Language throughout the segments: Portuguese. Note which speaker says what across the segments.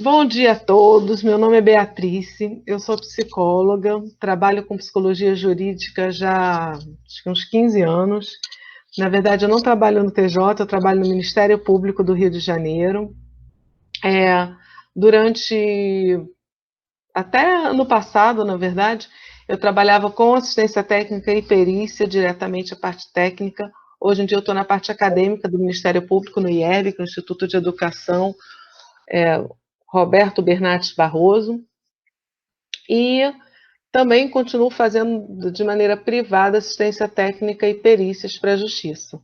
Speaker 1: Bom dia a todos, meu nome é Beatriz, eu sou psicóloga, trabalho com psicologia jurídica já acho que uns 15 anos. Na verdade, eu não trabalho no TJ, eu trabalho no Ministério Público do Rio de Janeiro. É, durante, até ano passado, na verdade, eu trabalhava com assistência técnica e perícia, diretamente a parte técnica. Hoje em dia eu estou na parte acadêmica do Ministério Público, no IEB, que é o Instituto de Educação Roberto Bernardes Barroso. E também continuo fazendo de maneira privada assistência técnica e perícias para a Justiça.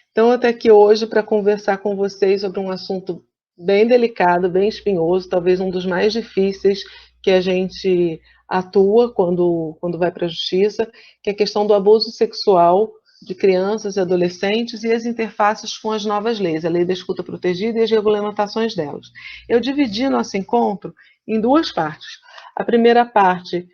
Speaker 1: Então, eu estou aqui hoje para conversar com vocês sobre um assunto bem delicado, bem espinhoso, talvez um dos mais difíceis que a gente atua quando vai para a Justiça, que é a questão do abuso sexual de crianças e adolescentes e as interfaces com as novas leis, a Lei da Escuta Protegida e as regulamentações delas. Eu dividi nosso encontro em duas partes. A primeira parte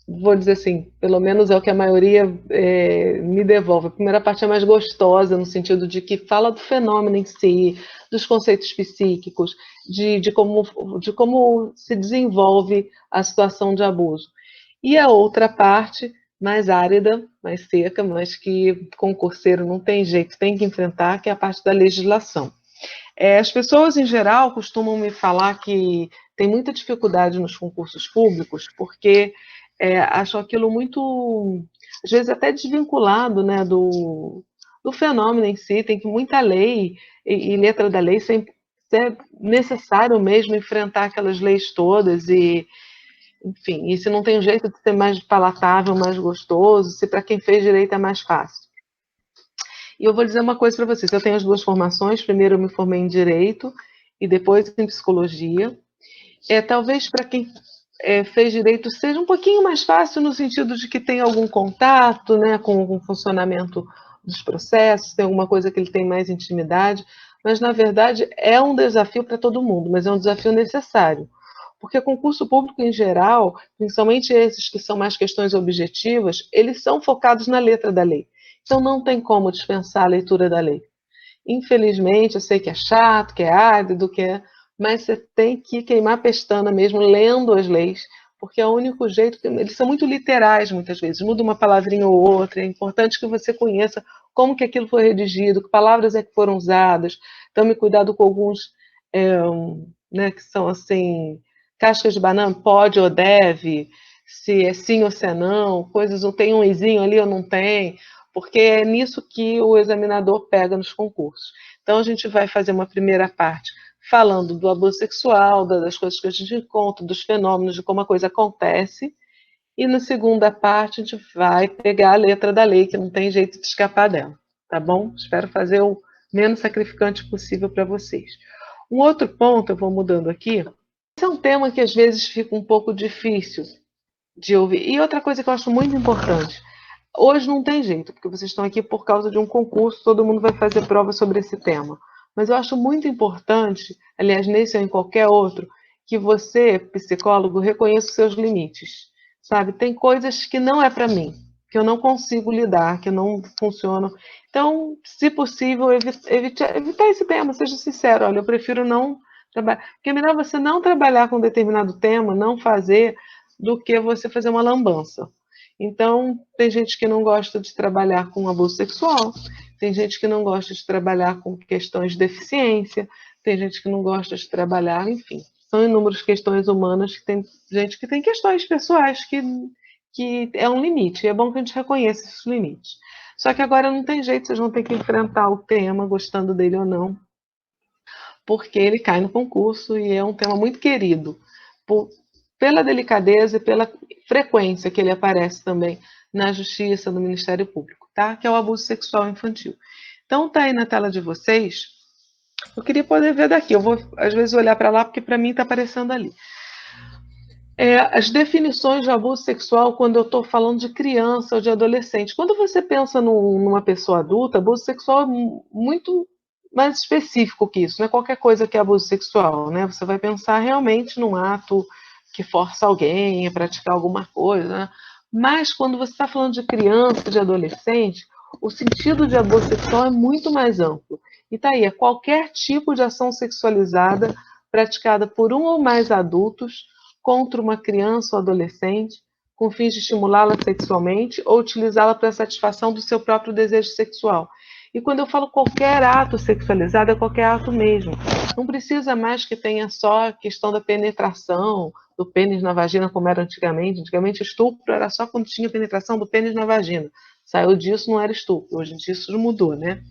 Speaker 1: vou dizer assim, pelo menos é o que a maioria me devolve. A primeira parte é mais gostosa, no sentido de que fala do fenômeno em si, dos conceitos psíquicos, de como se desenvolve a situação de abuso. E a outra parte, mais árida, mais seca, mas que concurseiro não tem jeito, tem que enfrentar, que é a parte da legislação. As pessoas, em geral, costumam me falar que tem muita dificuldade nos concursos públicos, porque acham aquilo muito, às vezes até desvinculado, né, do fenômeno em si, tem que muita lei e letra da lei sempre é necessário mesmo enfrentar aquelas leis todas enfim, e se não tem um jeito de ser mais palatável, mais gostoso, se para quem fez direito é mais fácil. E eu vou dizer uma coisa para vocês, eu tenho as duas formações, primeiro eu me formei em Direito e depois em Psicologia. Talvez para quem fez Direito seja um pouquinho mais fácil no sentido de que tem algum contato, né, com o funcionamento dos processos, tem alguma coisa que ele tem mais intimidade, mas na verdade é um desafio para todo mundo, mas é um desafio necessário. Porque concurso público em geral, principalmente esses que são mais questões objetivas, eles são focados na letra da lei. Então não tem como dispensar a leitura da lei. Infelizmente, eu sei que é chato, que é árido, mas você tem que queimar a pestana mesmo lendo as leis, porque é o único jeito, eles são muito literais muitas vezes, muda uma palavrinha ou outra, é importante que você conheça como que aquilo foi redigido, que palavras é que foram usadas, tome cuidado com alguns, né, que são assim, cascas de banana, pode ou deve, se é sim ou se é não, coisas, não tem um izinho ali ou não tem, porque é nisso que o examinador pega nos concursos. Então, a gente vai fazer uma primeira parte falando do abuso sexual, das coisas que a gente encontra, dos fenômenos, de como a coisa acontece, e na segunda parte a gente vai pegar a letra da lei, que não tem jeito de escapar dela, tá bom? Espero fazer o menos sacrificante possível para vocês. Um outro ponto, eu vou mudando aqui, esse é um tema que às vezes fica um pouco difícil de ouvir. E outra coisa que eu acho muito importante, hoje não tem jeito, porque vocês estão aqui por causa de um concurso, todo mundo vai fazer prova sobre esse tema. Mas eu acho muito importante, aliás, nesse ou em qualquer outro, que você, psicólogo, reconheça os seus limites. Sabe? Tem coisas que não é para mim, que eu não consigo lidar, que não funcionam. Então, se possível, evitar esse tema, seja sincero, olha, eu prefiro não trabalhar. Porque é melhor você não trabalhar com determinado tema, não fazer, do que você fazer uma lambança. Então, tem gente que não gosta de trabalhar com abuso sexual, tem gente que não gosta de trabalhar com questões de deficiência, tem gente que não gosta de trabalhar, enfim. São inúmeras questões humanas que tem gente que tem questões pessoais que é um limite, e é bom que a gente reconheça esses limites. Só que agora não tem jeito, vocês vão ter que enfrentar o tema, gostando dele ou não, porque ele cai no concurso e é um tema muito querido, pela delicadeza e pela frequência que ele aparece também na Justiça, no Ministério Público, tá? Que é o abuso sexual infantil. Então tá aí na tela de vocês. Eu queria poder ver daqui. Eu vou às vezes olhar para lá porque para mim está aparecendo ali. As definições de abuso sexual quando eu estou falando de criança ou de adolescente. Quando você pensa numa pessoa adulta, abuso sexual é muito mais específico que isso. Não é qualquer coisa que é abuso sexual, né? Você vai pensar realmente num ato que força alguém a praticar alguma coisa, né? Mas quando você está falando de criança, de adolescente, o sentido de abuso sexual é muito mais amplo. E tá aí, é qualquer tipo de ação sexualizada praticada por um ou mais adultos contra uma criança ou adolescente, com fins de estimulá-la sexualmente ou utilizá-la para a satisfação do seu próprio desejo sexual. E quando eu falo qualquer ato sexualizado, é qualquer ato mesmo. Não precisa mais que tenha só a questão da penetração, do pênis na vagina, como era antigamente. Antigamente, estupro era só quando tinha penetração do pênis na vagina. Saiu disso, não era estupro. Hoje em dia isso mudou, né?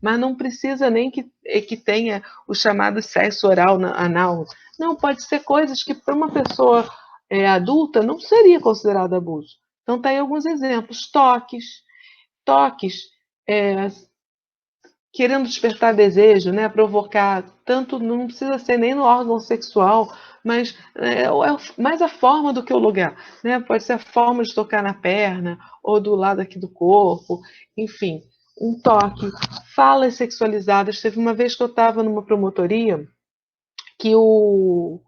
Speaker 1: Mas não precisa nem que tenha o chamado sexo oral anal. Não, pode ser coisas que para uma pessoa adulta não seria considerado abuso. Então, tá aí alguns exemplos. Toques, é, querendo despertar desejo, né, provocar, tanto não precisa ser nem no órgão sexual, mas mais a forma do que o lugar, né? Pode ser a forma de tocar na perna ou do lado aqui do corpo, enfim, um toque, falas sexualizadas. Teve uma vez que eu estava numa promotoria que o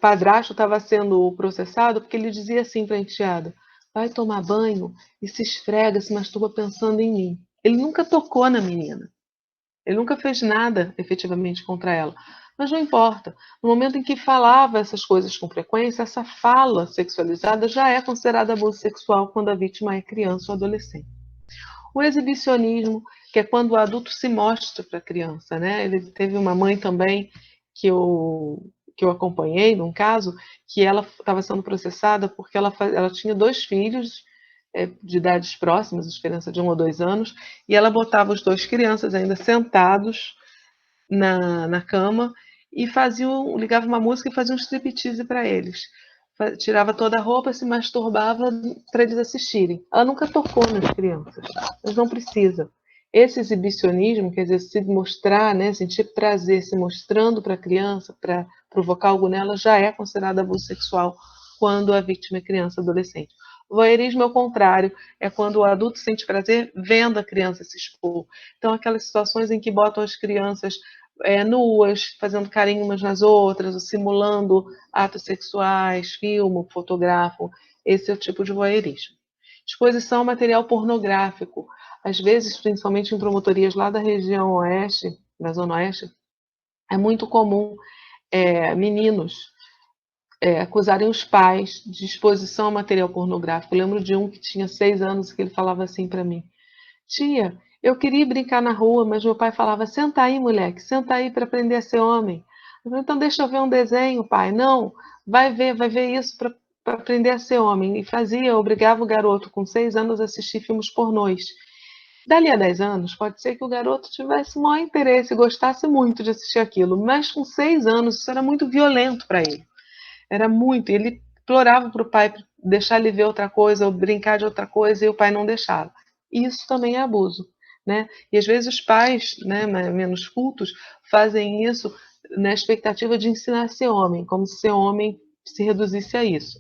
Speaker 1: padrasto estava sendo processado porque ele dizia assim para a enteada: vai tomar banho e se esfrega, se masturba pensando em mim. Ele nunca tocou na menina. Ele nunca fez nada efetivamente contra ela. Mas não importa. No momento em que falava essas coisas com frequência, essa fala sexualizada já é considerada abuso sexual quando a vítima é criança ou adolescente. O exibicionismo, que é quando o adulto se mostra para a criança, né? Ele teve uma mãe também que eu acompanhei num caso, que ela estava sendo processada porque ela tinha 2 filhos de idades próximas, diferença de 1 ou 2 anos, e ela botava os 2 crianças ainda sentados na cama e ligava uma música e fazia um striptease para eles. Tirava toda a roupa, se masturbava para eles assistirem. Ela nunca tocou nas crianças, mas não precisa. Esse exibicionismo, quer dizer, se mostrar, né, sentir prazer se mostrando para a criança, para provocar algo nela, já é considerado abuso sexual quando a vítima é criança ou adolescente. O voyeurismo é o contrário, é quando o adulto sente prazer vendo a criança se expor. Então, aquelas situações em que botam as crianças nuas, fazendo carinho umas nas outras, ou simulando atos sexuais, filmam, fotografam. Esse é o tipo de voyeurismo. Exposição a material pornográfico. Às vezes, principalmente em promotorias lá da região oeste, da zona oeste, é muito comum meninos acusarem os pais de exposição a material pornográfico. Eu lembro de um que tinha 6 anos que ele falava assim para mim: tia, eu queria brincar na rua, mas meu pai falava: senta aí, moleque, senta aí para aprender a ser homem. Eu falei: então deixa eu ver um desenho, pai. Não, vai ver isso para aprender a ser homem. E fazia, obrigava o garoto com 6 anos a assistir filmes pornôs. Dali a 10 anos, pode ser que o garoto tivesse maior interesse, gostasse muito de assistir aquilo, mas com 6 anos isso era muito violento para ele. Era muito. Ele implorava para o pai deixar ele ver outra coisa ou brincar de outra coisa e o pai não deixava. Isso também é abuso, né? E às vezes os pais, né, menos cultos, fazem isso na expectativa de ensinar a ser homem, como se ser homem se reduzisse a isso.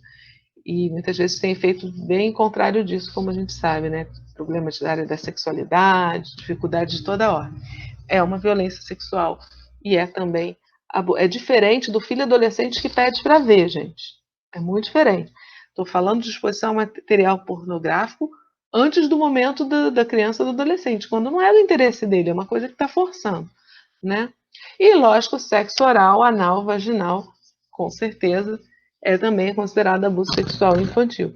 Speaker 1: E muitas vezes tem efeito bem contrário disso, como a gente sabe, né? Problemas da área da sexualidade, dificuldades de toda ordem. É uma violência sexual e é também diferente do filho adolescente que pede para ver, gente. É muito diferente. Estou falando de exposição a material pornográfico antes do momento da criança e do adolescente, quando não é do interesse dele, é uma coisa que está forçando, né? E, lógico, sexo oral, anal, vaginal, com certeza, é também considerado abuso sexual infantil.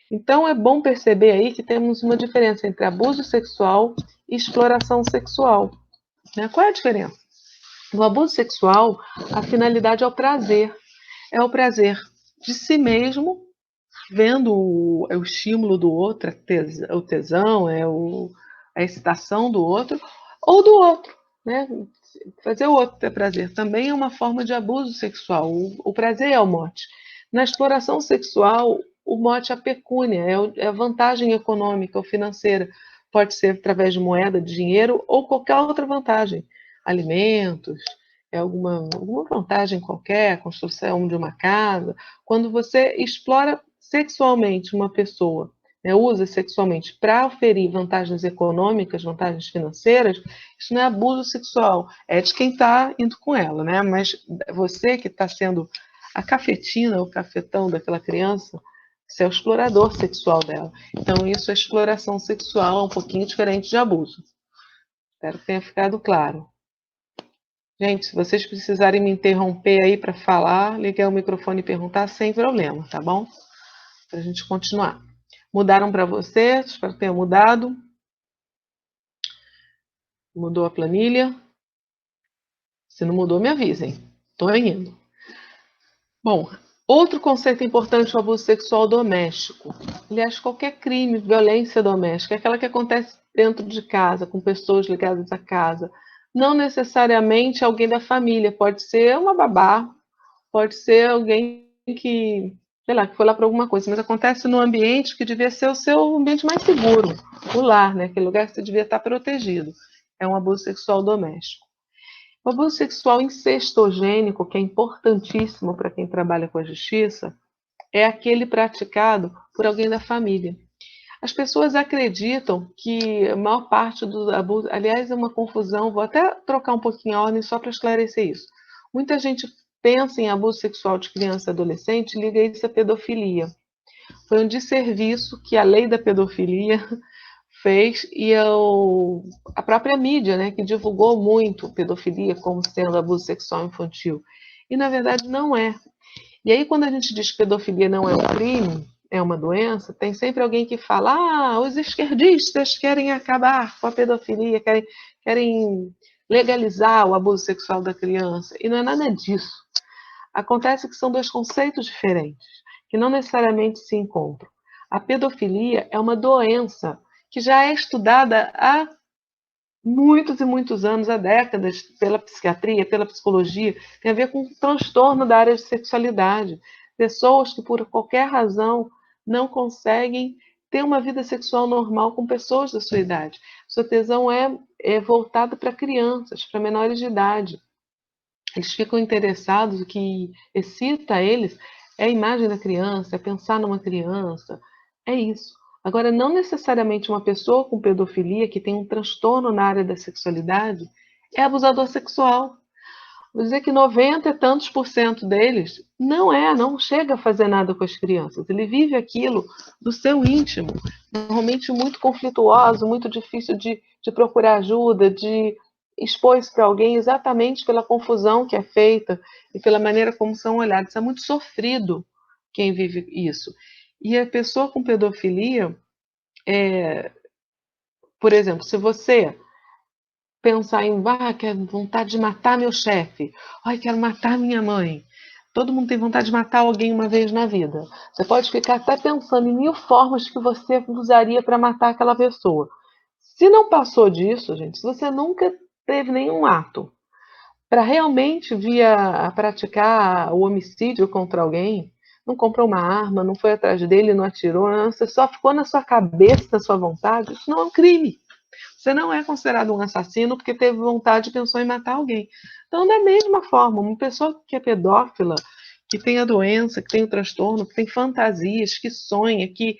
Speaker 1: Então, é bom perceber aí que temos uma diferença entre abuso sexual e exploração sexual, né? Qual é a diferença? No abuso sexual, a finalidade é o prazer de si mesmo, vendo o estímulo do outro, o tesão, a excitação do outro, ou do outro, né? Fazer o outro ter prazer também é uma forma de abuso sexual. O prazer é o mote. Na exploração sexual, o mote é a pecúnia, é a vantagem econômica ou financeira. Pode ser através de moeda, de dinheiro ou qualquer outra vantagem. Alimentos, alguma vantagem qualquer, construção de uma casa. Quando você explora sexualmente uma pessoa, né, usa sexualmente para oferir vantagens econômicas, vantagens financeiras, isso não é abuso sexual, é de quem está indo com ela, né? Mas você que está sendo a cafetina, o cafetão daquela criança, você é o explorador sexual dela. Então, isso é exploração sexual, é um pouquinho diferente de abuso. Espero que tenha ficado claro. Gente, se vocês precisarem me interromper aí para falar, liguei o microfone e perguntar sem problema, tá bom? Para a gente continuar. Mudaram para você? Espero que tenha mudado. Mudou a planilha? Se não mudou, me avisem. Estou indo. Bom, outro conceito importante é o abuso sexual doméstico. Aliás, qualquer crime, violência doméstica, é aquela que acontece dentro de casa, com pessoas ligadas à casa. Não necessariamente alguém da família, pode ser uma babá, pode ser alguém que, sei lá, que foi lá para alguma coisa, mas acontece no ambiente que devia ser o seu ambiente mais seguro, o lar, né? Aquele lugar que você devia estar protegido. É um abuso sexual doméstico. O abuso sexual incestogênico, que é importantíssimo para quem trabalha com a justiça, é aquele praticado por alguém da família. As pessoas acreditam que a maior parte do abuso, aliás, é uma confusão, vou até trocar um pouquinho a ordem só para esclarecer isso. Muita gente pensa em abuso sexual de criança e adolescente e liga isso à pedofilia. Foi um desserviço que a lei da pedofilia fez e a própria mídia, né, que divulgou muito pedofilia como sendo abuso sexual infantil. E na verdade não é. E aí quando a gente diz que pedofilia não é um crime, é uma doença, tem sempre alguém que fala: ah, os esquerdistas querem acabar com a pedofilia, querem legalizar o abuso sexual da criança. E não é nada disso. Acontece que são dois conceitos diferentes, que não necessariamente se encontram. A pedofilia é uma doença que já é estudada há muitos e muitos anos, há décadas, pela psiquiatria, pela psicologia, tem a ver com transtorno da área de sexualidade. Pessoas que, por qualquer razão, não conseguem ter uma vida sexual normal com pessoas da sua idade. Sua tesão é voltada para crianças, para menores de idade. Eles ficam interessados, o que excita eles é a imagem da criança, é pensar numa criança, é isso. Agora, não necessariamente uma pessoa com pedofilia, que tem um transtorno na área da sexualidade, é abusador sexual. Vou dizer que 90 e tantos por cento deles não chega a fazer nada com as crianças. Ele vive aquilo do seu íntimo, normalmente muito conflituoso, muito difícil de procurar ajuda, de expor isso para alguém exatamente pela confusão que é feita e pela maneira como são olhados. Isso é muito sofrido quem vive isso. E a pessoa com pedofilia, por exemplo, se você pensar em, quero vontade de matar meu chefe, ai, quero matar minha mãe. Todo mundo tem vontade de matar alguém uma vez na vida. Você pode ficar até pensando em 1000 formas que você usaria para matar aquela pessoa. Se não passou disso, gente, se você nunca teve nenhum ato para realmente vir a praticar o homicídio contra alguém, não comprou uma arma, não foi atrás dele, não atirou, não, você só ficou na sua cabeça, na sua vontade, isso não é um crime. Você não é considerado um assassino porque teve vontade e pensou em matar alguém. Então, da mesma forma, uma pessoa que é pedófila, que tem a doença, que tem o transtorno, que tem fantasias, que sonha, que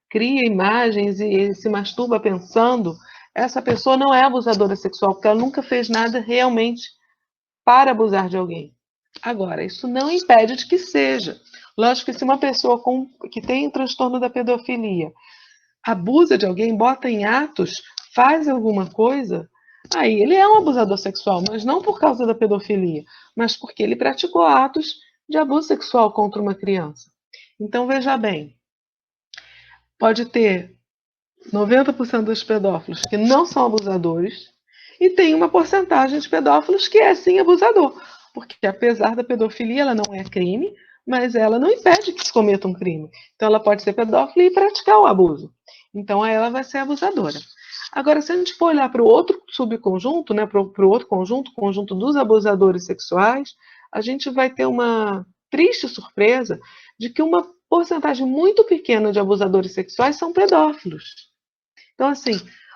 Speaker 1: cria imagens e se masturba pensando, essa pessoa não é abusadora sexual, porque ela nunca fez nada realmente para abusar de alguém. Agora, isso não impede de que seja. Lógico que se uma pessoa que tem o transtorno da pedofilia abusa de alguém, bota em atos, faz alguma coisa, aí ele é um abusador sexual, mas não por causa da pedofilia, mas porque ele praticou atos de abuso sexual contra uma criança. Então, veja bem, pode ter 90% dos pedófilos que não são abusadores e tem uma porcentagem de pedófilos que é sim abusador, porque apesar da pedofilia, ela não é crime, mas ela não impede que se cometa um crime. Então ela pode ser pedófila e praticar o abuso. Então aí ela vai ser abusadora. Agora, se a gente for olhar para o outro subconjunto, né, para o outro conjunto dos abusadores sexuais, a gente vai ter uma triste surpresa de que uma porcentagem muito pequena de abusadores sexuais são pedófilos. Então, assim,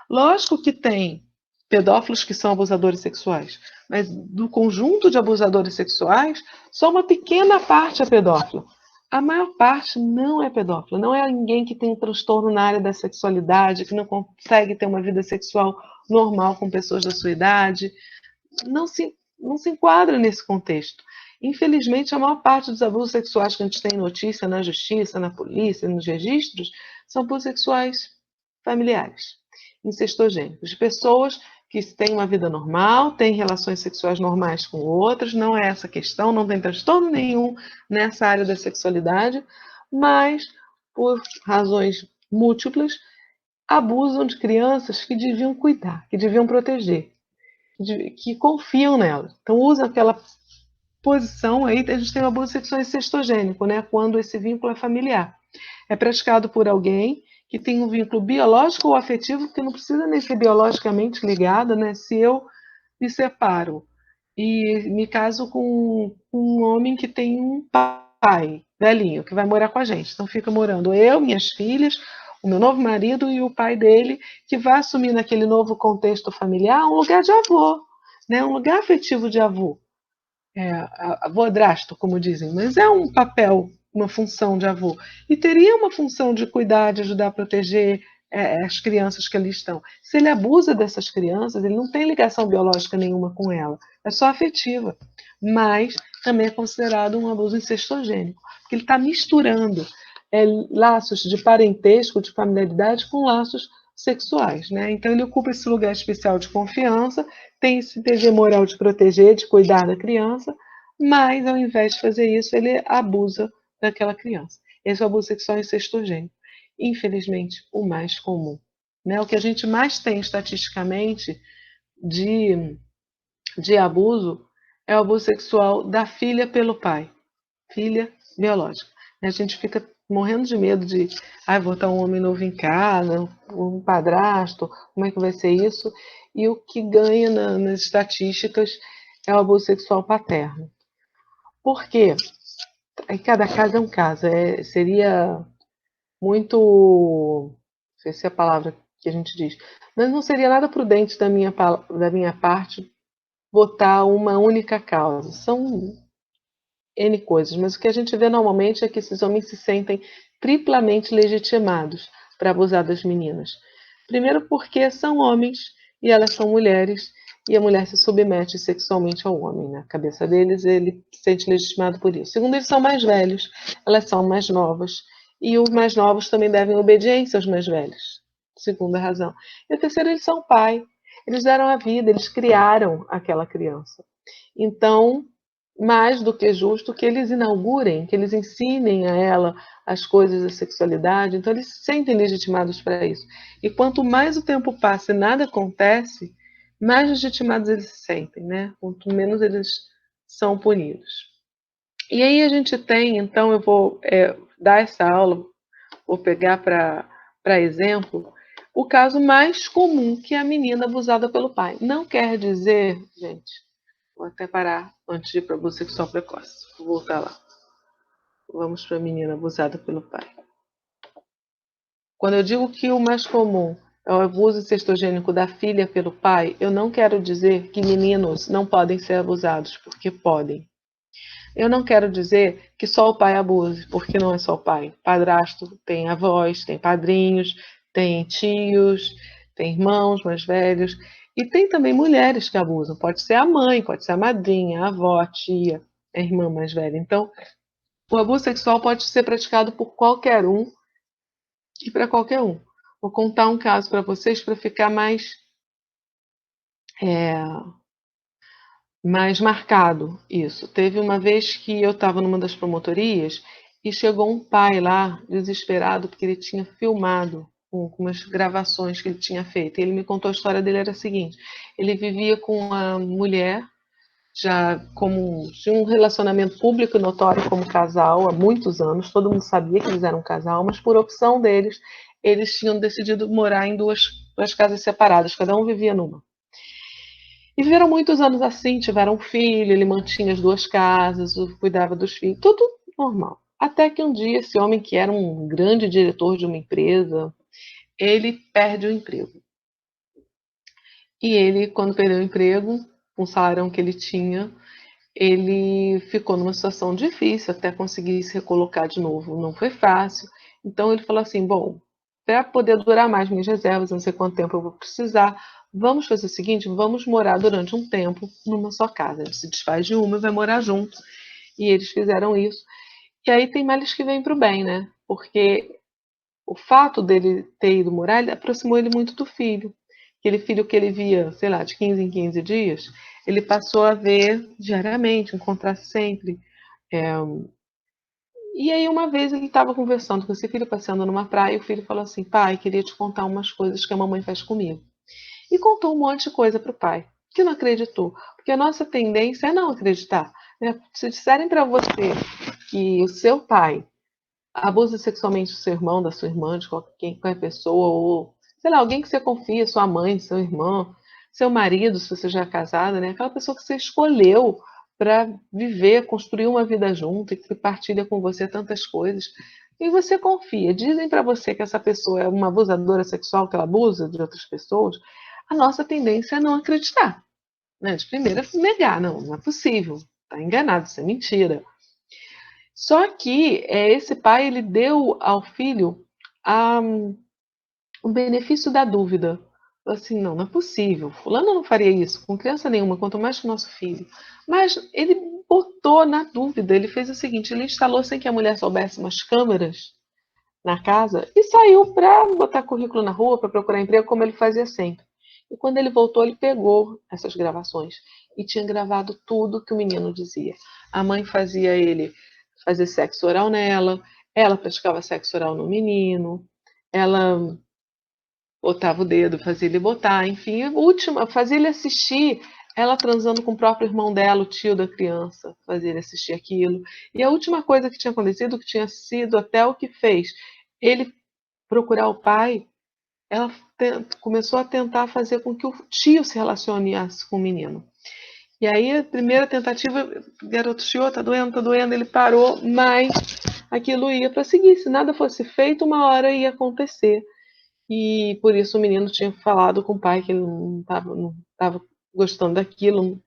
Speaker 1: lógico que tem pedófilos que são abusadores sexuais, mas do conjunto de abusadores sexuais, só uma pequena parte é pedófila. A maior parte não é pedófilo, não é ninguém que tem um transtorno na área da sexualidade, que não consegue ter uma vida sexual normal com pessoas da sua idade. Não se enquadra nesse contexto. Infelizmente, a maior parte dos abusos sexuais que a gente tem notícia na justiça, na polícia, nos registros, são abusos sexuais familiares, incestogênicos, de pessoas que tem uma vida normal, tem relações sexuais normais com outros, não é essa questão, não tem transtorno nenhum nessa área da sexualidade, mas por razões múltiplas abusam de crianças que deviam cuidar, que deviam proteger, que confiam nela. Então usam aquela posição aí, a gente tem o abuso sexual incestogênico, né? Quando esse vínculo é familiar. É praticado por alguém que tem um vínculo biológico ou afetivo, que não precisa nem ser biologicamente ligado, né? Se eu me separo e me caso com um homem que tem um pai velhinho, que vai morar com a gente. Então fica morando eu, minhas filhas, o meu novo marido e o pai dele, que vai assumir naquele novo contexto familiar um lugar de avô, né? Um lugar afetivo de avô. Avô-drasto, como dizem, mas é um papel, uma função de avô. E teria uma função de cuidar, de ajudar a proteger as crianças que ali estão. Se ele abusa dessas crianças, ele não tem ligação biológica nenhuma com ela, é só afetiva. Mas também é considerado um abuso incestogênico, porque ele está misturando laços de parentesco, de familiaridade, com laços sexuais. Né? Então ele ocupa esse lugar especial de confiança, tem esse dever moral de proteger, de cuidar da criança, mas ao invés de fazer isso, ele abusa daquela criança. Esse é o abuso sexual incestogênico. Infelizmente, o mais comum. Né? O que a gente mais tem estatisticamente de abuso é o abuso sexual da filha pelo pai, filha biológica. A gente fica morrendo de medo de botar um homem novo em casa, um padrasto, como é que vai ser isso? E o que ganha nas estatísticas é o abuso sexual paterno. Por quê? Aí cada caso é um caso. Seria muito, não sei se é a palavra que a gente diz, mas não seria nada prudente da minha parte botar uma única causa. São N coisas, mas o que a gente vê normalmente é que esses homens se sentem triplamente legitimados para abusar das meninas. Primeiro porque são homens e elas são mulheres, e a mulher se submete sexualmente ao homem. Na cabeça deles, ele se sente legitimado por isso. Segundo, eles são mais velhos, elas são mais novas, e os mais novos também devem obediência aos mais velhos. Segunda razão. E a terceira, eles são pai. Eles deram a vida, eles criaram aquela criança. Então, mais do que justo que eles inaugurem, que eles ensinem a ela as coisas da sexualidade, então eles se sentem legitimados para isso. E quanto mais o tempo passa e nada acontece, mais legitimados eles se sentem, né? Quanto menos eles são punidos. E aí a gente tem, então eu vou dar essa aula, vou pegar para exemplo, o caso mais comum, que é a menina abusada pelo pai. Não quer dizer, gente, vou até parar antes de ir para o abuso sexual precoce. Vou voltar lá. Vamos para a menina abusada pelo pai. Quando eu digo que o mais comum é o abuso incestogênico da filha pelo pai, eu não quero dizer que meninos não podem ser abusados, porque podem. Eu não quero dizer que só o pai abuse, porque não é só o pai. Padrasto tem avós, tem padrinhos, tem tios, tem irmãos mais velhos. E tem também mulheres que abusam. Pode ser a mãe, pode ser a madrinha, a avó, a tia, a irmã mais velha. Então, o abuso sexual pode ser praticado por qualquer um e para qualquer um. Vou contar um caso para vocês para ficar mais marcado isso. Teve uma vez que eu estava numa das promotorias e chegou um pai lá, desesperado, porque ele tinha filmado com umas gravações que ele tinha feito. E ele me contou a história dele, era a seguinte: ele vivia com uma mulher, já de um relacionamento público e notório como casal há muitos anos, todo mundo sabia que eles eram um casal, mas por opção deles, eles tinham decidido morar em duas casas separadas, cada um vivia numa. E viveram muitos anos assim, tiveram um filho, ele mantinha as duas casas, cuidava dos filhos, tudo normal. Até que um dia esse homem, que era um grande diretor de uma empresa, ele perde o emprego. E ele, quando perdeu o emprego, com o salário que ele tinha, ele ficou numa situação difícil até conseguir se recolocar de novo. Não foi fácil. Então ele falou assim: bom, para poder durar mais minhas reservas, não sei quanto tempo eu vou precisar, vamos fazer o seguinte: vamos morar durante um tempo numa só casa. Ele se desfaz de uma e vai morar junto. E eles fizeram isso. E aí tem males que vêm para o bem, né? Porque o fato dele ter ido morar, ele aproximou ele muito do filho. aquele filho que ele via, sei lá, de 15 em 15 dias, ele passou a ver diariamente, encontrar sempre. É, e aí uma vez ele estava conversando com esse filho, passeando numa praia, e o filho falou assim, pai, queria te contar umas coisas que a mamãe faz comigo. E contou um monte de coisa para o pai, que não acreditou. Porque a nossa tendência é não acreditar, né? Se disserem para você que o seu pai abusa sexualmente do seu irmão, da sua irmã, de qualquer pessoa, ou, sei lá, alguém que você confia, sua mãe, seu irmão, seu marido, se você já é casada, né? Aquela pessoa que você escolheu para viver, construir uma vida junto e que partilha com você tantas coisas. E você confia. Dizem para você que essa pessoa é uma abusadora sexual, que ela abusa de outras pessoas. A nossa tendência é não acreditar, né? De primeira, negar. Não, não é possível. Está enganado, isso é mentira. Só que esse pai ele deu ao filho a, o benefício da dúvida. Assim, não, não é possível. Fulano não faria isso com criança nenhuma, quanto mais com o nosso filho. Mas ele botou na dúvida. Ele fez o seguinte: ele instalou sem que a mulher soubesse umas câmeras na casa e saiu para botar currículo na rua, para procurar emprego, como ele fazia sempre. E quando ele voltou, ele pegou essas gravações e tinha gravado tudo que o menino dizia. A mãe fazia ele fazer sexo oral nela, ela praticava sexo oral no menino, ela botava o dedo, fazia ele botar, enfim, a última, fazia ele assistir ela transando com o próprio irmão dela, o tio da criança, fazia ele assistir aquilo. E a última coisa que tinha acontecido, que tinha sido até o que fez ele procurar o pai, ela começou a tentar fazer com que o tio se relacionasse com o menino. E aí, a primeira tentativa, o garoto chiou, tá doendo, ele parou, mas aquilo ia para seguir. Se nada fosse feito, uma hora ia acontecer. E por isso o menino tinha falado com o pai que ele não estava gostando daquilo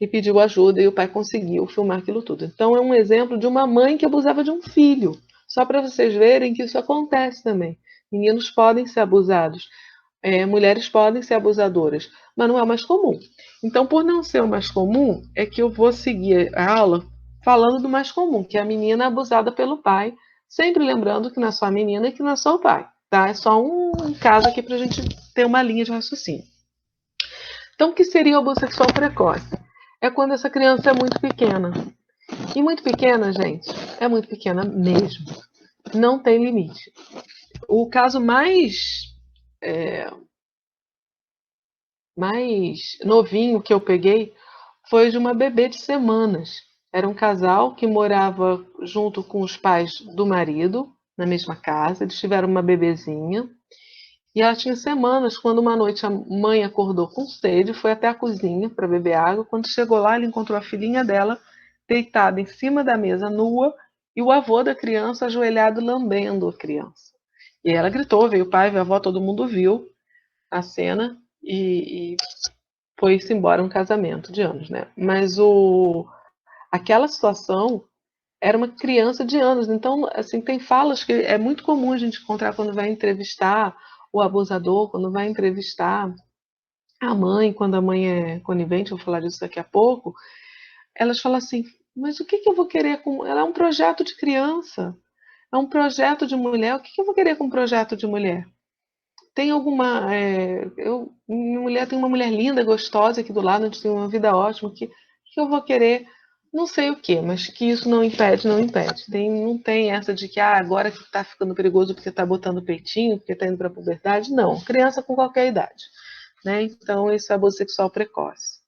Speaker 1: e pediu ajuda e o pai conseguiu filmar aquilo tudo. Então é um exemplo de uma mãe que abusava de um filho. Só para vocês verem que isso acontece também. Meninos podem ser abusados, mulheres podem ser abusadoras, mas não é o mais comum. Então, por não ser o mais comum, é que eu vou seguir a aula falando do mais comum, que é a menina abusada pelo pai, sempre lembrando que não é só a menina e que não é só o pai, tá? É só um caso aqui para a gente ter uma linha de raciocínio. Então, o que seria o abuso sexual precoce? É quando essa criança é muito pequena. E muito pequena, gente, é muito pequena mesmo. Não tem limite. O caso mais novinho que eu peguei foi de uma bebê de semanas. Era um casal que morava junto com os pais do marido, na mesma casa. Eles tiveram uma bebezinha. E ela tinha semanas, quando uma noite a mãe acordou com sede, foi até a cozinha para beber água. Quando chegou lá, ele encontrou a filhinha dela deitada em cima da mesa, nua, e o avô da criança ajoelhado lambendo a criança. E ela gritou, veio o pai, veio a avó, todo mundo viu a cena e foi-se embora um casamento de anos, né? Mas aquela situação era uma criança de anos, então, assim, tem falas que é muito comum a gente encontrar quando vai entrevistar o abusador, quando vai entrevistar a mãe, quando a mãe é conivente, vou falar disso daqui a pouco, elas falam assim, mas o que que eu vou querer com... Ela é um projeto de criança, é um projeto de mulher, o que que eu vou querer com um projeto de mulher? Tem alguma. Minha mulher tem uma mulher linda, gostosa aqui do lado, a gente tem uma vida ótima, que eu vou querer, não sei o quê, mas que isso não impede, não impede. Não tem essa de que agora que está ficando perigoso porque está botando peitinho, porque está indo para a puberdade. Não, criança com qualquer idade. Né? Então, esse é abuso sexual precoce.